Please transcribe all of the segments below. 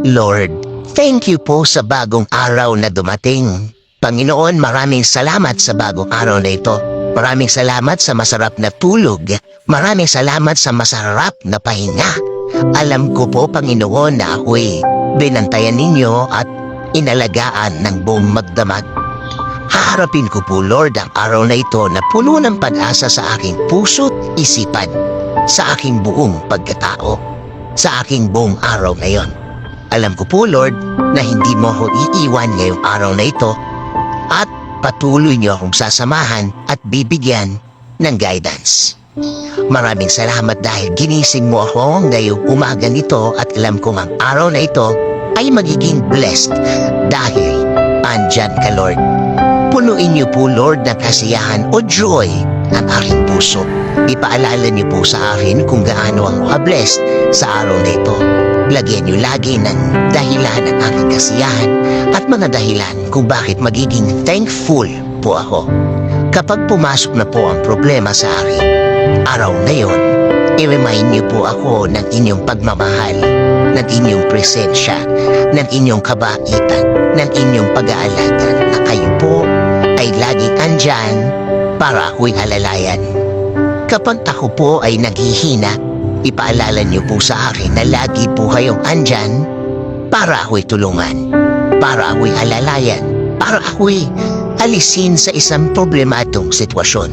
Lord, thank you po sa bagong araw na dumating. Panginoon, maraming salamat sa bagong araw na ito. Maraming salamat sa masarap na tulog. Maraming salamat sa masarap na pahinga. Alam ko po, Panginoon, na ako'y binantayan ninyo at inalagaan ng buong magdamag. Haharapin ko po, Lord, ang araw na ito na puno ng pag-asa sa aking puso't isipan, sa aking buong pagkatao, sa aking buong araw ngayon. Alam ko po, Lord, na hindi mo ako iiwan ngayong araw na ito at patuloy niyo akong sasamahan at bibigyan ng guidance. Maraming salamat dahil ginising mo ako ngayong umaga nito at alam kong ang araw na ito ay magiging blessed dahil andyan ka, Lord. Punuin niyo po, Lord, ng kasiyahan o joy ang aking puso. Ipaalala niyo po sa akin kung gaano ang ka-blessed sa araw na ito. Lagyan niyo lagi ng dahilan ang aking kasiyahan at mga dahilan kung bakit magiging thankful po ako. Kapag pumasok na po ang problema sa akin, araw na yon, i-remind niyo po ako ng inyong pagmamahal, ng inyong presensya, ng inyong kabaitan, ng inyong pag-aalaga na kayo po ay laging andyan para ako'y alalayan. Kapag ako po ay naghihina, ipaalala niyo po sa akin na lagi po kayong andyan para ako'y tulungan, para ako'y alalayan, para ako'y alisin sa isang problemadong sitwasyon.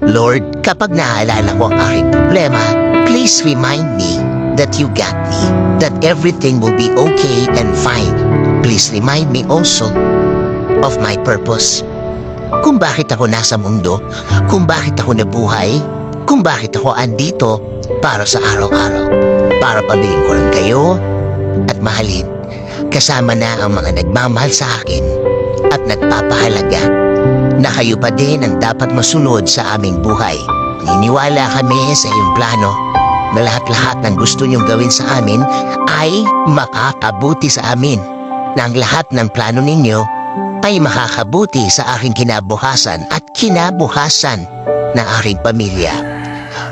Lord, kapag naaalala ko ang aking problema, please remind me that you got me, that everything will be okay and fine. Please remind me also of my purpose. Kung bakit ako nasa mundo, kung bakit ako nabuhay, kung bakit ako andito para sa araw-araw, para pabiling ko lang kayo at mahalin, kasama na ang mga nagmamahal sa akin at nagpapahalaga na kayo pa din ang dapat masunod sa aming buhay. Niniwala kami sa iyong plano na lahat-lahat ng gusto niyong gawin sa amin ay makakabuti sa amin, na ang lahat ng plano ninyo ay makakabuti sa aking kinabukasan at kinabukasan ng aking pamilya.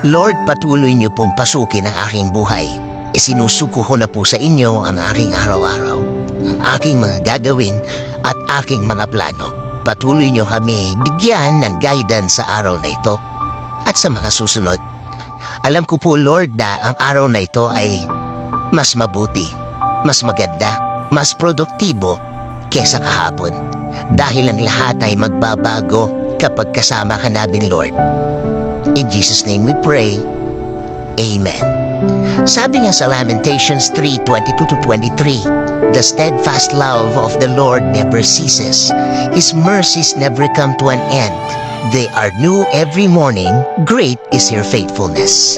Lord, patuloy niyo pong pasukin ang aking buhay. Isinusuko ko na po sa inyo ang aking araw-araw, ang aking mga gagawin at aking mga plano. Patuloy niyo kami bigyan ng guidance sa araw na ito at sa mga susunod. Alam ko po, Lord, na ang araw na ito ay mas mabuti, mas maganda, mas produktibo kesa kahapon. Dahil ang lahat ay magbabago kapag kasama ka namin, Lord. In Jesus' name we pray. Amen. Sabi nga sa Lamentations 3:22-23, the steadfast love of the Lord never ceases. His mercies never come to an end. They are new every morning. Great is your faithfulness.